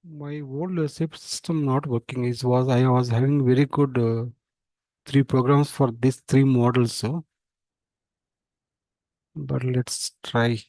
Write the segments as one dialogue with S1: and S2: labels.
S1: My old SAP system not working. I was having very good three programs for these three models. So, but let's try.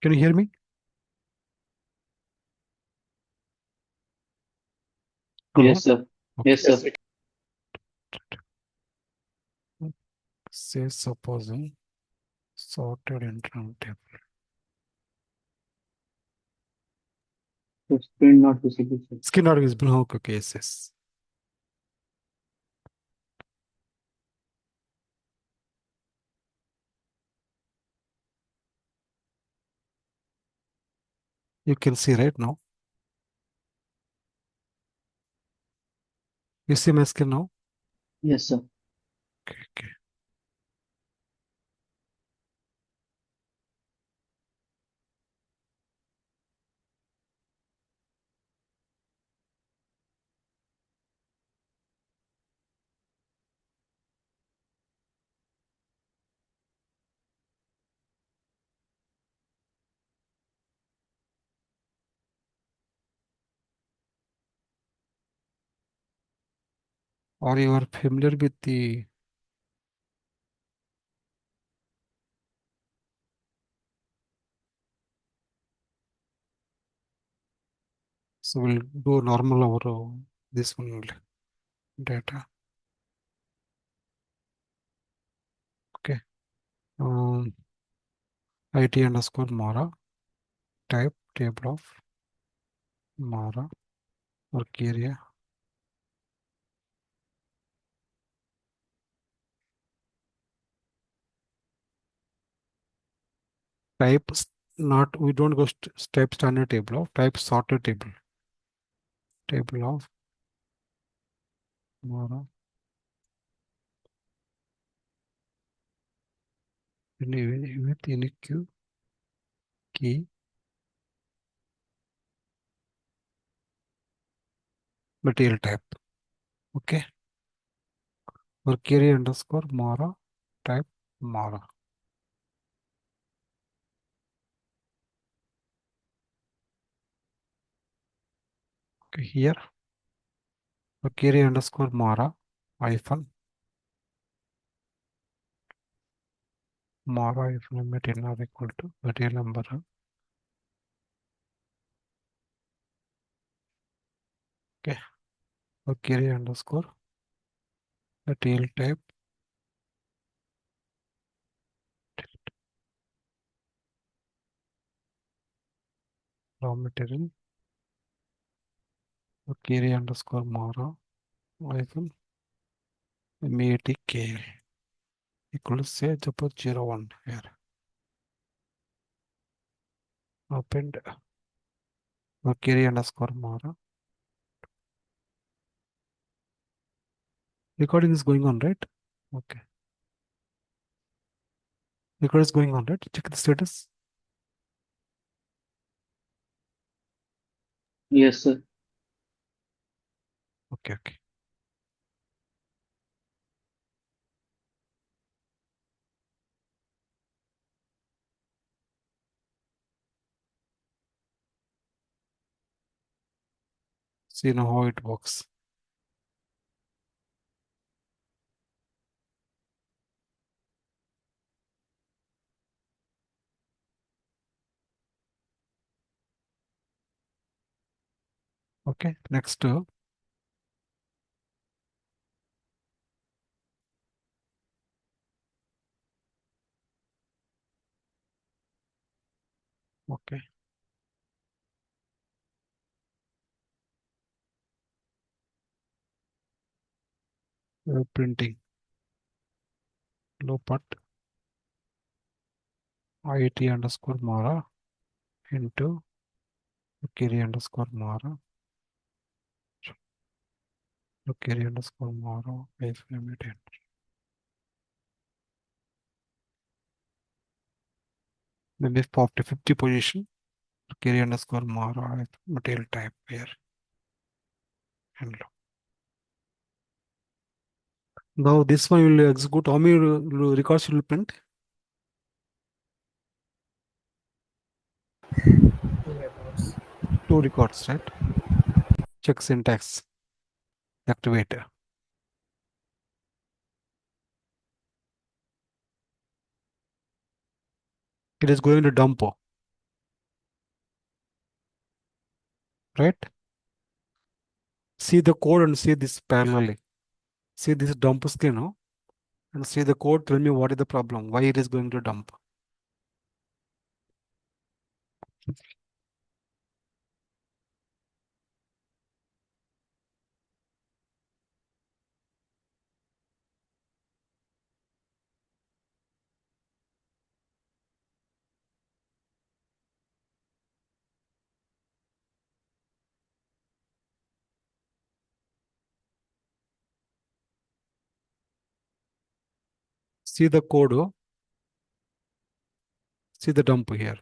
S1: Can you hear me? Hello?
S2: Yes, sir.
S1: Okay.
S2: Yes, sir.
S1: Say supposing sorted internal table.
S2: The screen not visible, sir.
S1: Skin not visible. Okay, okay, yes, yes. You can see right now. You see my skin now?
S2: Yes, sir.
S1: Okay, okay. Or you are familiar with the so we'll do normal over this one only. Data. Okay. IT underscore Mara. Type table of Mara work area. Type not we don't go type standard table of type sorted table. Table of Mara. With unique key material type. Okay. Work area underscore Mara. Type Mara. Okay. Here work area underscore Mara hyphen Mara hyphen material are equal to material number. Okay. Work area underscore material type raw material. Work area underscore Mara hyphen MATKL equal to say suppose 01 here. Append work area underscore Mara. Recording is going on, right? Okay. Record is going on, right? Check the status.
S2: Yes, sir.
S1: Okay, okay. See now how it works. Okay, next Okay. Printing low part it underscore Mara into carry underscore Mara carry underscore Mara iframe it in. Maybe 50 position carry underscore Mara material type here and now this one will execute how many records will print?
S3: Records.
S1: 2 records, right? Check syntax. Activate. It is going to dump, right? See the code and see this parallelly. See this dump screen, no? And see the code. Tell me what is the problem. Why it is going to dump. See the code. See the dump here.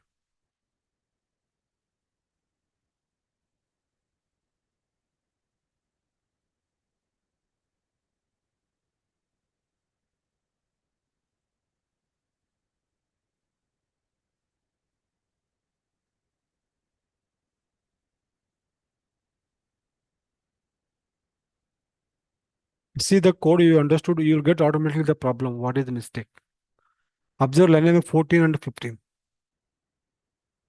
S1: See the code you understood. You'll get automatically the problem. What is the mistake? Observe line number 14 and 15.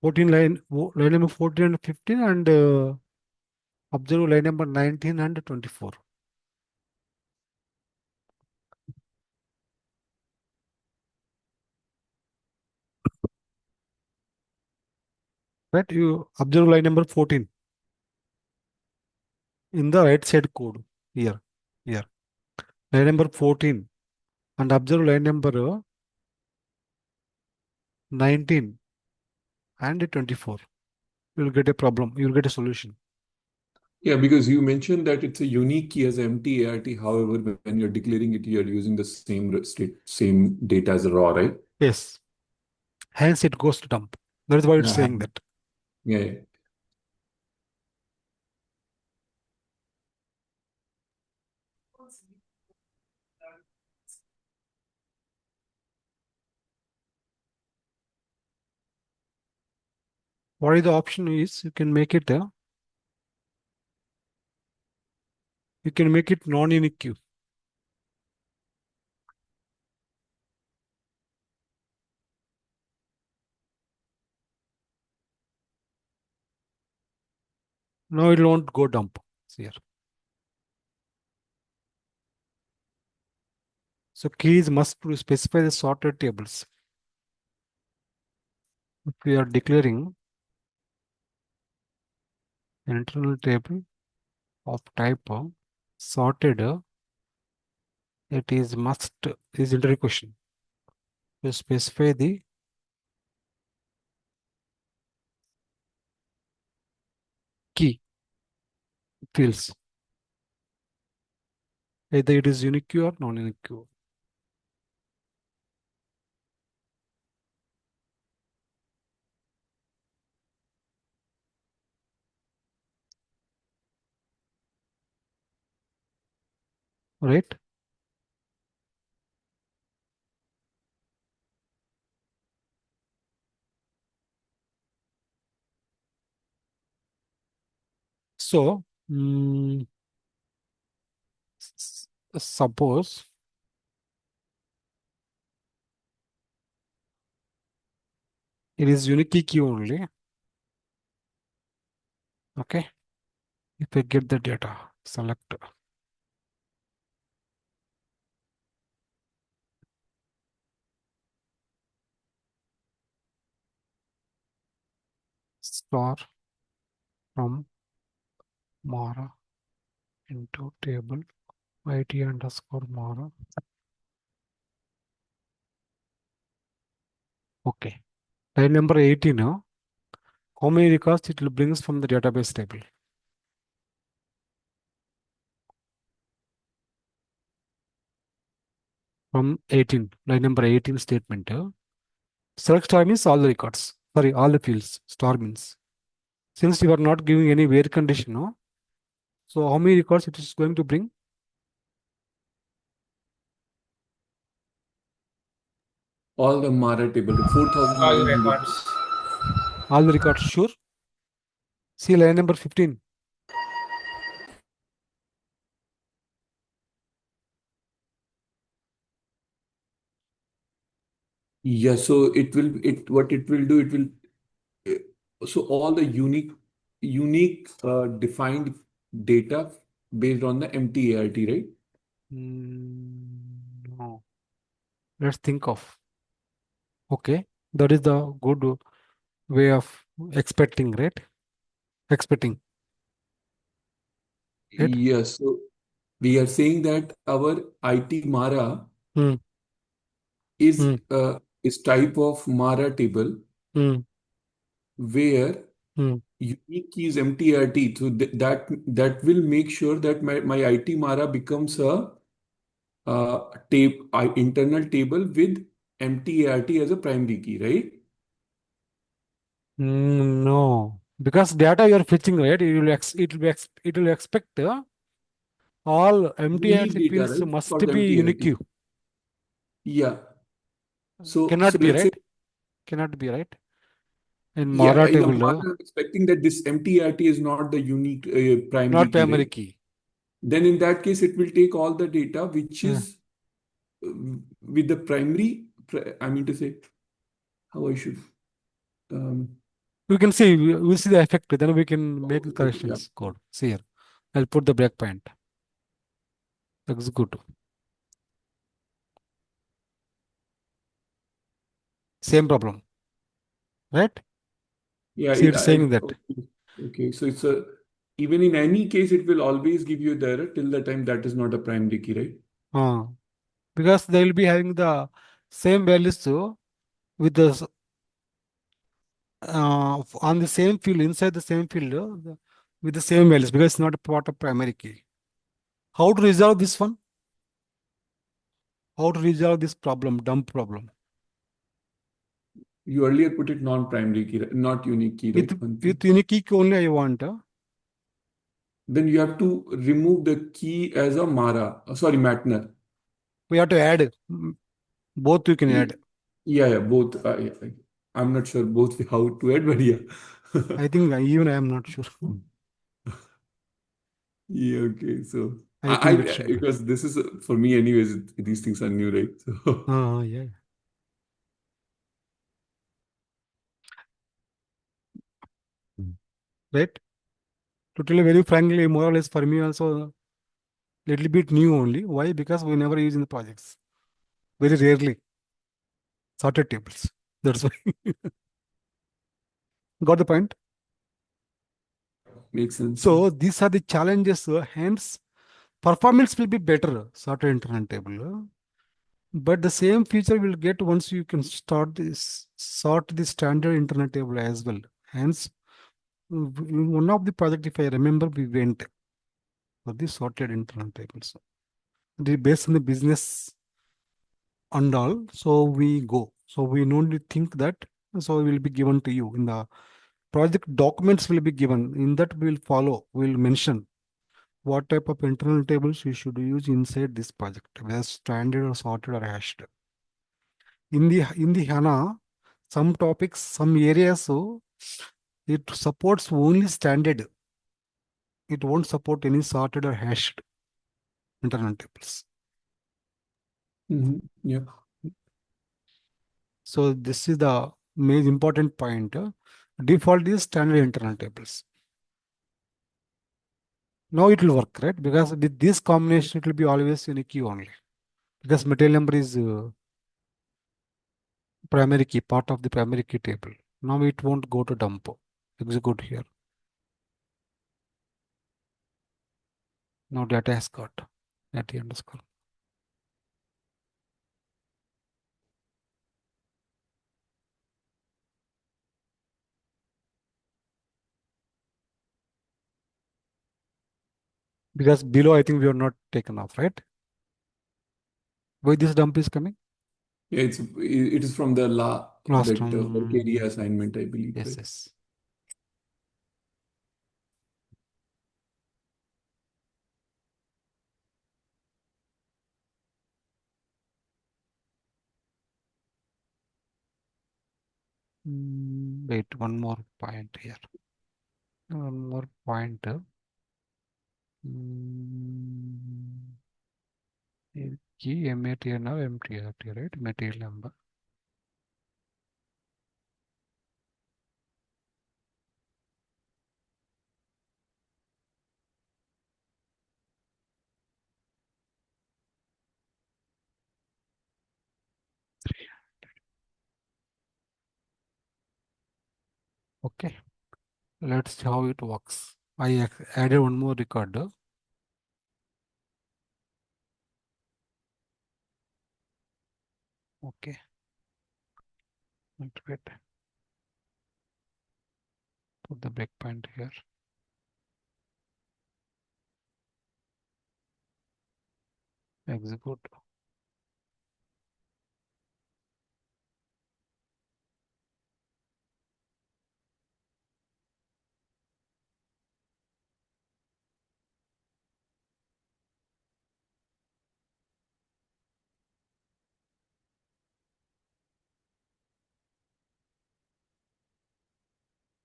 S1: 14 line number 14 and 15 and observe line number 19 and 24. Right? You observe line number 14 in the right side code here. Here. Line number 14 and observe line number 19 and 24. You'll get a problem. You'll get a solution.
S4: Yeah, because you mentioned that it's a unique key as empty ART. However, when you're declaring it, you're using the same data as a raw, right?
S1: Yes. Hence it goes to dump. That is why it's saying that.
S4: Yeah, yeah.
S1: What is the option is you can make it non-unique queue. Now it won't go dump here. So keys must specify the sorted tables. If we are declaring an internal table of type sorted, it is must is literary question. To specify the key fields. Either it is unique queue or non-unique queue. Right? So suppose it is uniquely queue only. Okay. If I get the data, select star from Mara into table IT_Mara. Okay. Line number 18. How many records it will brings from the database table? From 18, line number 18 statement. Select star means all the records. Sorry, all the fields. Star means. Since you are not giving any where condition, no? So how many records it is going to bring?
S4: All the Mara table,
S3: All
S4: 4,900.
S3: records.
S1: All the records, sure. See line number 15.
S4: Yeah, so what it will do, it will, so all the unique defined data based on the empty ART, right?
S1: No. Let's think of. Okay. That is the good way of expecting, right? Expecting, right?
S4: Yes, so we are saying that our IT Mara
S1: Hmm.
S4: is
S1: Hmm.
S4: is type of Mara table
S1: Hmm.
S4: where
S1: Hmm.
S4: unique key is MTRT. So that will make sure that my IT Mara becomes a internal table with MTART as a primary key, right?
S1: No, because data you are fetching, right? It will expect all
S4: Unique
S1: MTRC
S4: data,
S1: fields
S4: right?
S1: must
S4: For the
S1: be unique.
S4: MTART. Yeah. So
S1: Cannot be,
S4: let's say,
S1: right? Cannot be, right? In
S4: yeah,
S1: Mara
S4: in the
S1: table,
S4: Mara, I'm expecting that this MTRT is not the unique primary
S1: not
S4: key,
S1: primary
S4: right?
S1: key.
S4: Then in that case, it will take all the data which
S1: Uh,
S4: is uh, with the I mean to say, how I should. Um,
S1: we can see, we'll see the effect. Then we can make the
S4: okay, yeah.
S1: corrections code. See here, I'll put the breakpoint. Looks good. Same problem, right?
S4: Yeah,
S1: See, it's saying that.
S4: okay. So it's even in any case, it will always give you the error till the time that is not a primary key, right?
S1: Uh, because they will be having the same values with the on the same field, inside the same field, with the same values, because it's not a part of primary key. How to resolve this one? How to resolve this problem, dump problem?
S4: You earlier put it non-primary key, not unique key, right?
S1: With unique key only I want.
S4: Then you have to remove the key as a Mara, sorry, Matner.
S1: We have to add. Both you can
S4: Yeah,
S1: add.
S4: yeah, both. Yeah, I'm not sure both how to add, but yeah.
S1: I think even I am not sure.
S4: Yeah, okay. So
S1: I think it should be.
S4: because this is for me anyways, these things are new, right? So
S1: Yeah. Right? To tell you very frankly, more or less for me also little bit new only. Why? Because we never use in the projects. Very rarely. Sorted tables. That's why. Got the point?
S4: makes sense.
S1: So these are the challenges. Hence, performance will be better. Sorted internet table. But the same feature will get once you can sort the standard internet table as well. Hence, in one of the project, if I remember, we went for the sorted internet tables. Based on the business and all, so we go. So we only think that, so it will be given to you in the project documents will be given. In that we will follow, we will mention what type of internal tables you should use inside this project, whether standard or sorted or hashed. In the HANA, some topics, some areas, so it supports only standard. It won't support any sorted or hashed internal tables.
S4: Yeah.
S1: So this is the main important point. Default is standard internal tables. Now it will work, right? Because with this combination, it will be always unique key only. Because material number is primary key, part of the primary key table. Now it won't go to dump. execute here. Now data has got at the underscore. Because below I think we are not taken off, right? Why this dump is coming?
S4: Yeah, it is from the
S1: Last
S4: that
S1: one.
S4: work area assignment, I believe.
S1: Yes,
S4: Right?
S1: yes. Wait, one more point here. One more point. Key MATR now MTR, right? Material number. Okay, let's see how it works. I added one more record. Okay, wait. Put the breakpoint here. Execute.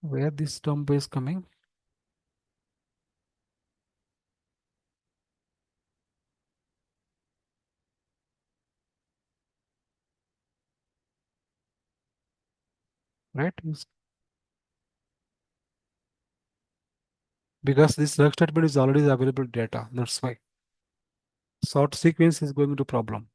S1: Where this dump is coming? Right? Because this rug statement is already available data. That's why. Sort sequence is going to problem.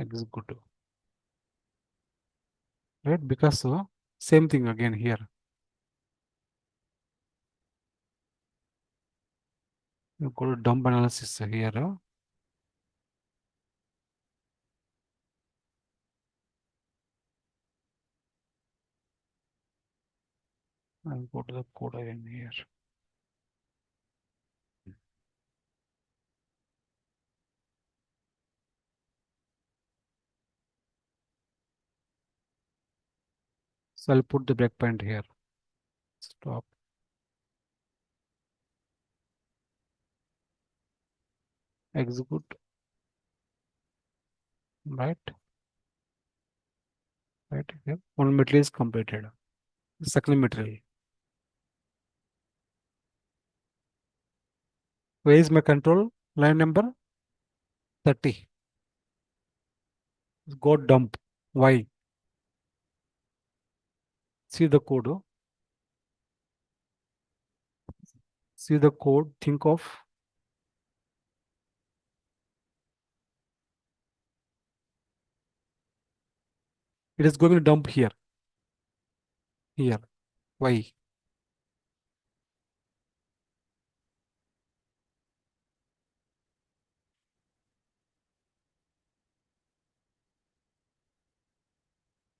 S1: Execute. Right? Because same thing again here. You go to dump analysis here. And go to the code again here. So I'll put the breakpoint here. Stop. Execute. Right? Right here. One material is completed. The second material. Where is my control? Line number 30. Go dump. Why? See the code. See the code. Think of. It is going to dump here. Here. Why?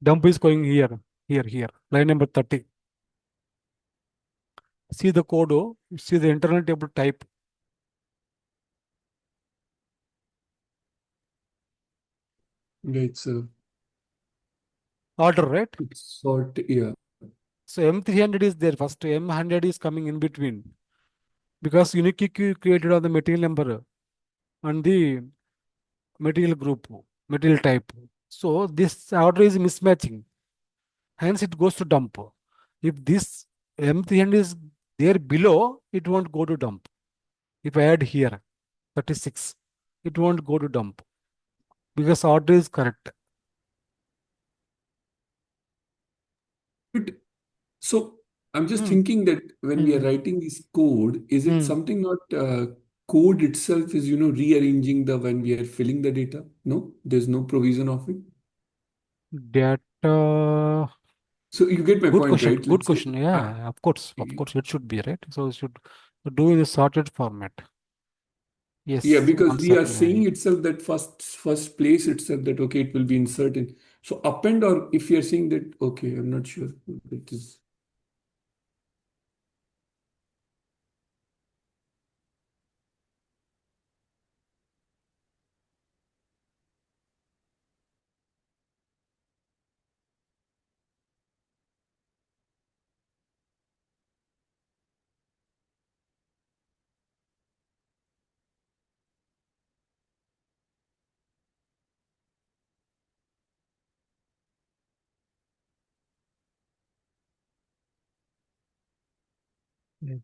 S1: Dump is going here. Here. Line number 30. See the code. See the internal table type.
S4: Yeah, it's
S1: Order, right?
S4: sort. Yeah.
S1: So M300 is there. First M100 is coming in between. Because unique key created on the material number and the material group, material type. So this order is mismatching. Hence it goes to dump. If this M300 is there below, it won't go to dump. If I add here 36, it won't go to dump because order is correct.
S4: But so I'm just
S1: Hmm.
S4: thinking that when we are writing this code, is it something not code itself is, rearranging when we are filling the data? No, there's no provision of it.
S1: Data.
S4: So you get my
S1: Good
S4: point,
S1: question.
S4: right?
S1: Good
S4: Let's say,
S1: question. Yeah, of course, it should be right. So it should do in a sorted format.
S4: yeah,
S1: Yes,
S4: because
S1: one
S4: we are
S1: second.
S4: saying itself that first place itself that okay, it will be inserted. So append, or if you are saying that okay, I'm not sure. It is.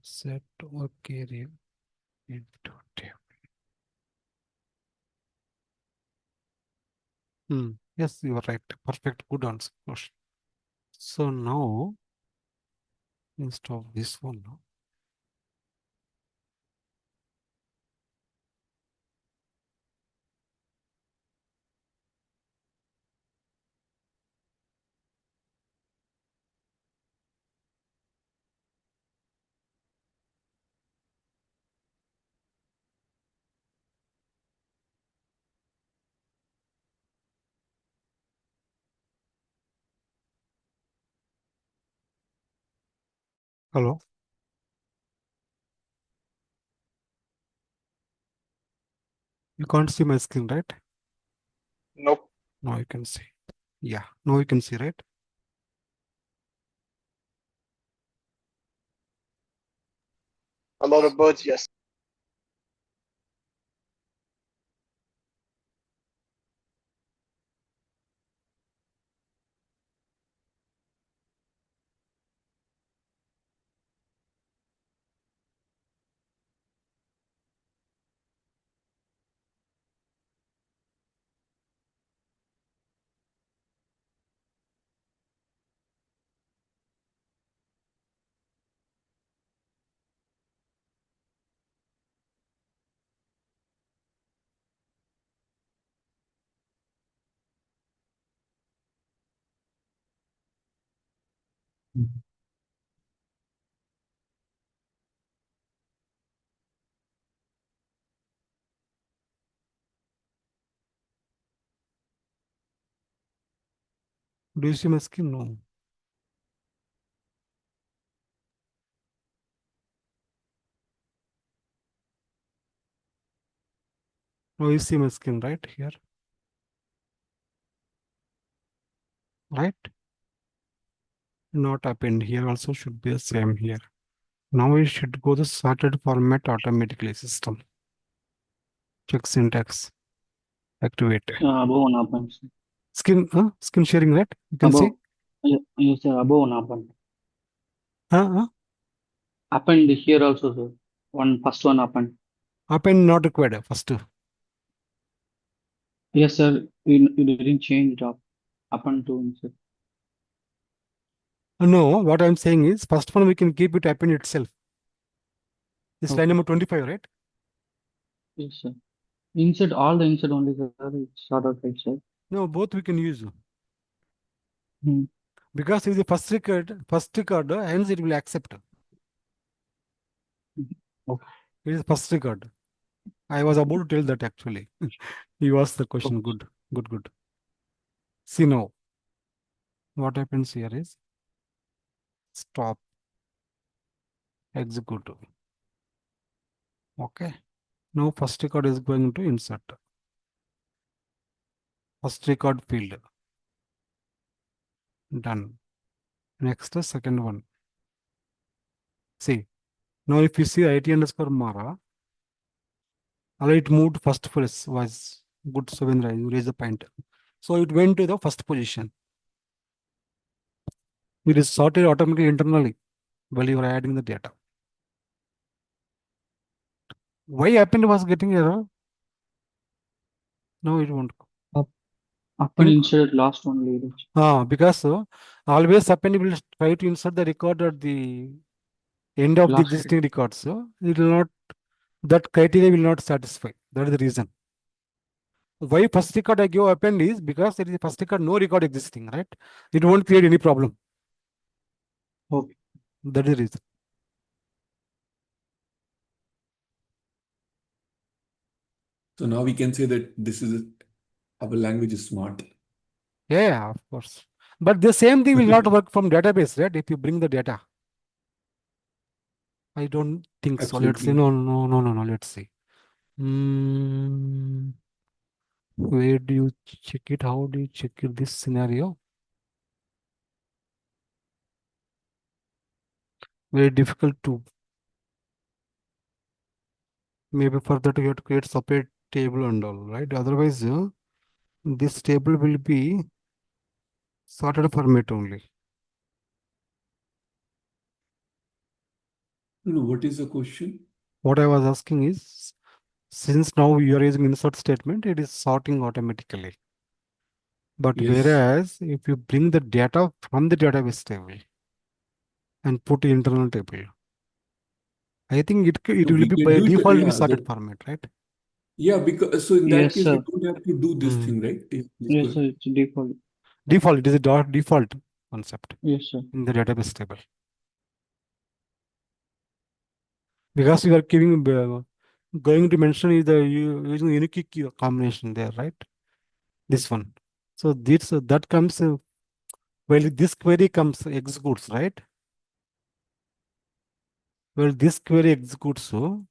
S1: Set okay into table. Yes, you are right. Perfect. Good answer. Question. So now instead of this one now. Hello. You can't see my screen, right?
S3: Nope.
S1: Now you can see. Yeah. Now you can see, right?
S3: A lot of birds, yes.
S1: Do you see my screen? No. Now you see my screen, right? Here. Right? Not append. Here also should be the same here. Now it should go the sorted format automatically system. Check syntax. Activate.
S2: Above one append, sir.
S1: Screen sharing, right? You can see.
S2: Yes, sir. Above one append. Append here also, sir. First one append.
S1: Append not required first.
S2: Yes, sir. You didn't change it up. Append to insert.
S1: No, what I'm saying is first one we can keep it append itself. This line
S2: Okay.
S1: number 25, right?
S2: Yes, sir. Insert all the insert only, sir. It's sort of right, sir.
S1: No, both we can use.
S2: Hmm.
S1: Because if the first record, hence it will accept.
S2: Okay.
S1: It is first record. I was about to tell that actually. You asked the question.
S2: Okay.
S1: Good. See now, what happens here is stop, execute. Okay. Now first record is going to insert. First record field. Done. Next, second one. See, now if you see IT underscore Mara, it moved first place was good, Savendra, you raise the point. So it went to the first position. It is sorted automatically internally while you are adding the data. Why append was getting error? No, it won't.
S2: Append insert last one later.
S1: Because Always append will try to insert the record at the end of the
S2: Last
S1: existing record. So it will not, that criteria will not satisfy. That is the reason. Why first record I give append is because there is a first record, no record existing, right? It won't create any problem.
S2: Okay.
S1: That is the reason.
S4: So now we can say that this is our language is smart.
S1: Yeah, of course. But the same thing will not work from database, right? If you bring the data. I don't think so. Let's see.
S4: Absolutely.
S1: No. Let's see. Where do you check it? How do you check it, this scenario? Very difficult to. Maybe for that you have to create separate table and all, right? Otherwise, this table will be sorted format only.
S4: No, what is the question?
S1: What I was asking is, since now you are using insert statement, it is sorting automatically. But
S4: Yes.
S1: whereas if you bring the data from the database table and put internal table, I think it
S4: No,
S1: will
S4: we
S1: be
S4: can
S1: by
S4: do it.
S1: default
S4: Yeah,
S1: sorted format, right?
S4: yeah, because so in that
S2: Yes,
S4: case, we
S2: sir.
S4: don't have to do this
S1: Hmm.
S4: thing, right? Please go
S2: Yes,
S4: ahead.
S2: sir. It's default.
S1: Default, it is a default concept
S2: Yes, sir.
S1: in the database table. Because you are giving, going to mention is the using unique key combination there, right? This one. So this that comes, well, this query comes executes, right? Well, this query executes, so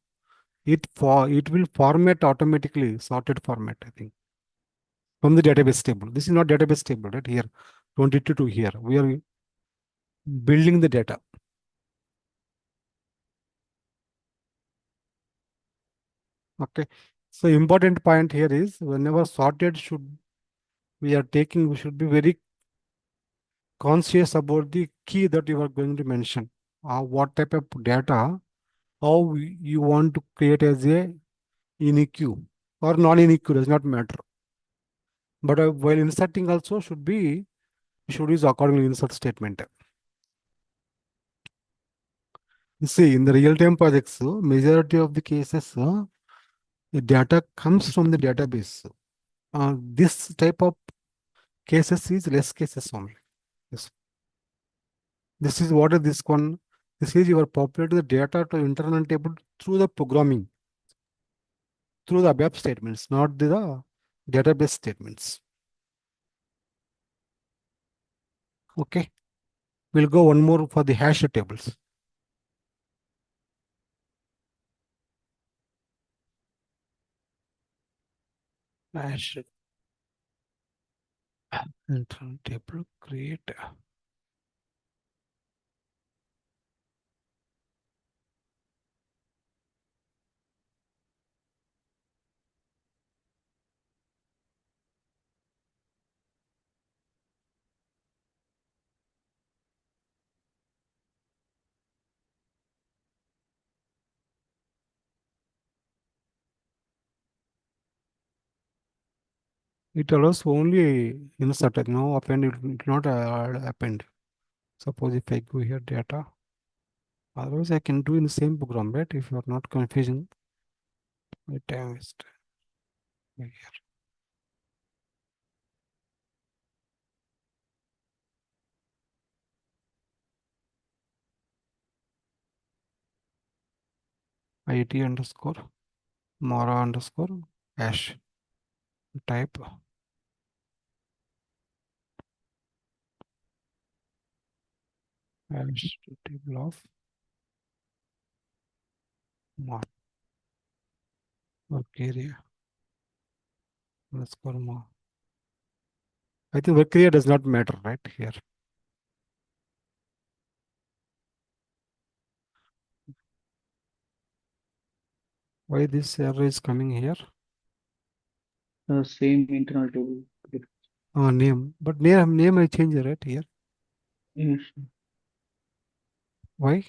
S1: it will format automatically, sorted format, I think, from the database table. This is not database table, right? Here, 22 to here. We are building the data. Okay. So important point here is whenever sorted we should be very conscious about the key that you are going to mention. What type of data, how you want to create as a unique queue or non-unique queue, does not matter. But while inserting also should use accordingly insert statement. You see, in the real-time projects, majority of the cases, the data comes from the database. This type of cases is less cases only. Yes. This is what is this one. This is your populate the data to internal table through the programming, through the ABAP statements, not the database statements. Okay. We'll go one more for the hash tables. Hash internal table create. It allows only insert, no append, it will not append. Suppose if I go here data, otherwise I can do in the same program, right? If you are not confusing, my time is here. IT underscore Mara underscore hash type hash table of Mara work area underscore Mara. I think work area does not matter, right? Here. Why this error is coming here?
S2: Same internal table.
S1: Name. But name I change right here.
S2: Yes, sir.
S1: Why?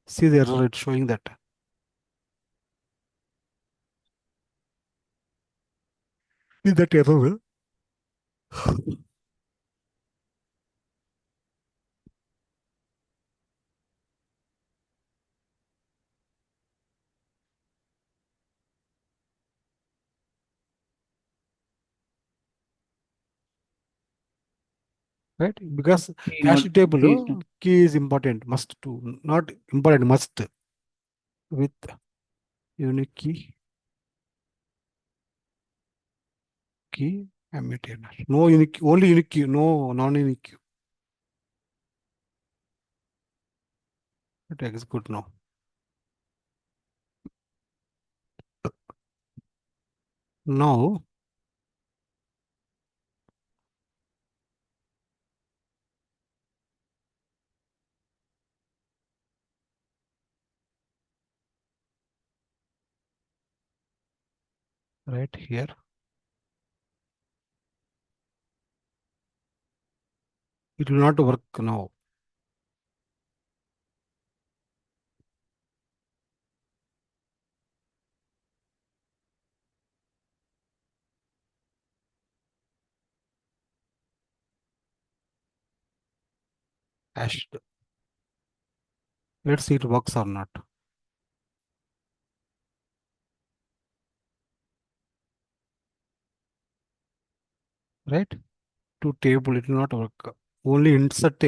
S1: See the error, it's showing that. See that error. right? Because
S2: Key
S1: hash
S2: not
S1: table
S2: key is not.
S1: key is important, must to, not important, must with unique key mutator. No unique, only unique key, no non-unique key. It is good now. Now, right here, it will not work now. Hashed. Let's see it works or not. Right? To table, it will not work. Only insert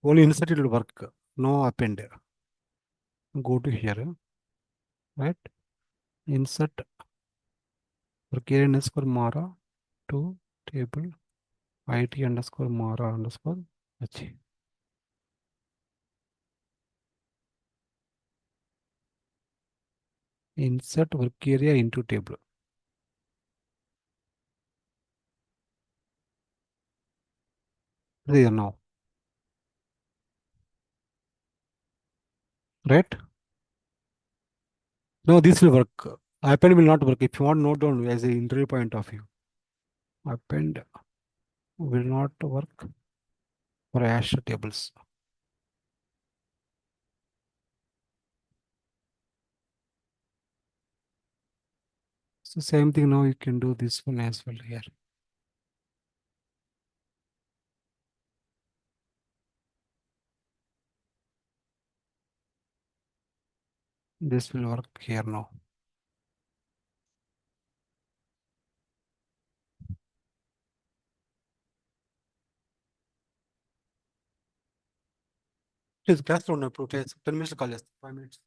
S1: only insert it will work. No append. Go to here, right? Insert Verkere underscore Mara to table IT underscore Mara underscore H. Insert work area into table. There now. Right? No, this will work. Append will not work. If you want note down as an interview point of view, append will not work for hash tables. So same thing now you can do this one as well here. This will work here now. Please class don't approve. 10 minutes call us. 5 minutes.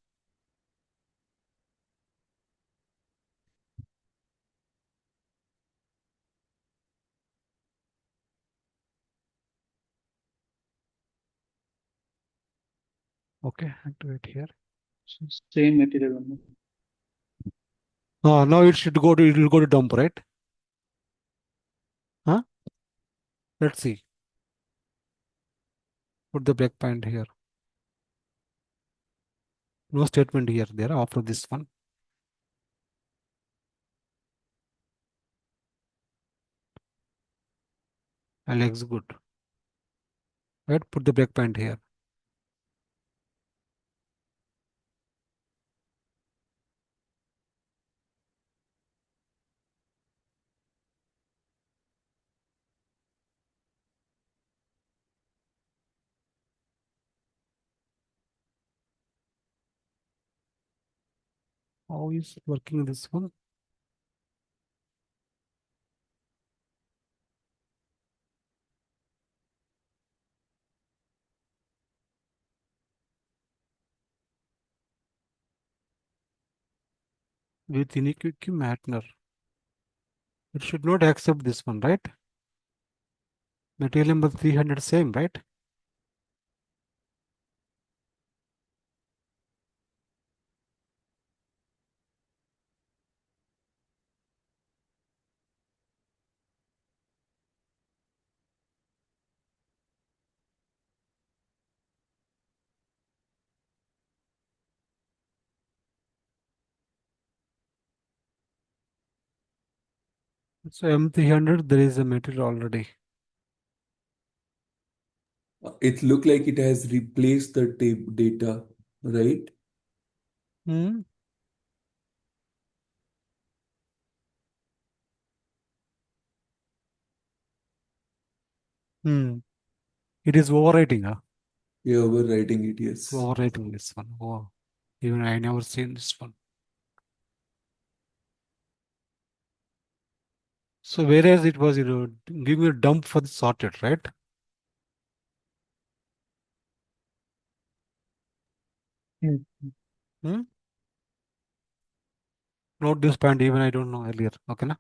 S1: Okay, activate here.
S2: Same material only.
S1: Now it should go to, it will go to dump, right? Huh? Let's see. Put the breakpoint here. No statement here there after this one. I'll execute. Right? Put the breakpoint here. How is working this one? With unique matter. It should not accept this one, right? Material number 300 same, right? So M300, there is a material already.
S4: It looked like it has replaced the data, right?
S1: Hmm. Hmm. It is overwriting, huh?
S4: Yeah, overwriting it, yes.
S1: Overwriting this one. Oh, even I never seen this one. So whereas it was, giving a dump for the sorted, right? Hmm? Note this point, even I don't know earlier. Okay, na?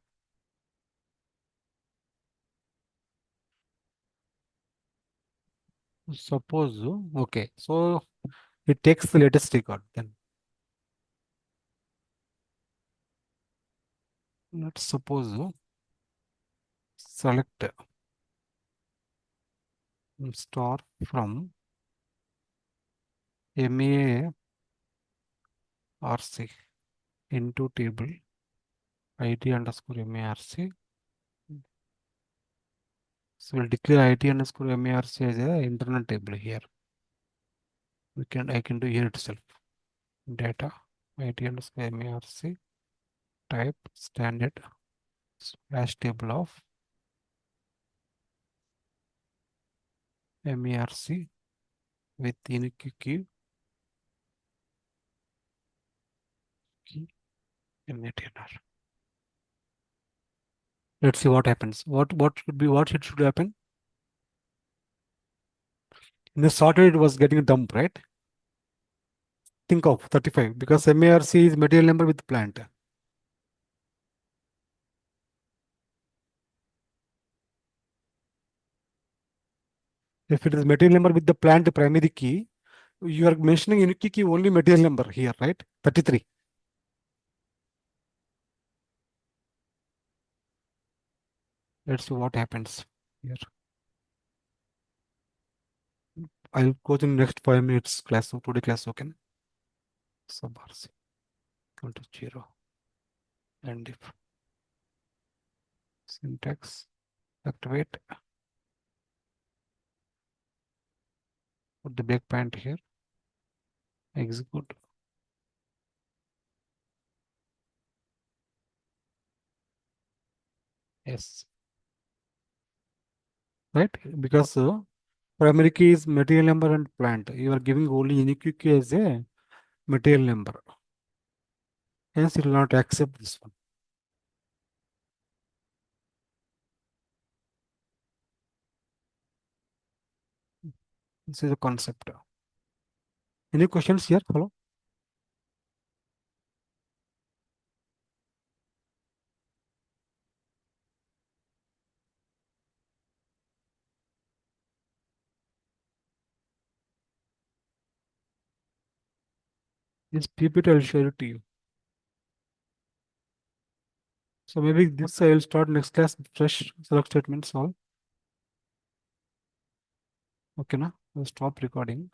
S1: Suppose, okay, so it takes the latest record then. Let's suppose select star from MARC into table ID underscore MARC. So we'll declare ID underscore MARC as a internal table here. I can do here itself. Data ID underscore MARC type standard slash table of MARC with unique key MATNR. Let's see what happens. What should happen? In the sorted, it was getting a dump, right? Think of 35 because MARC is material number with plant. If it is material number with the plant primary key, you are mentioning unique key only material number here, right? 33. Let's see what happens here. I'll go to the next 5 minutes class, so today class, okay? Sub RC equal to 0. And if syntax activate, put the breakpoint here, execute. Yes. Right? Because primary key is material number and plant. You are giving only unique key as a material number. Hence, it will not accept this one. This is the concept. Any questions here? Hello? This PPT I'll share it to you. So maybe this I will start next class, fresh select statements all. Okay, na? I'll stop recording.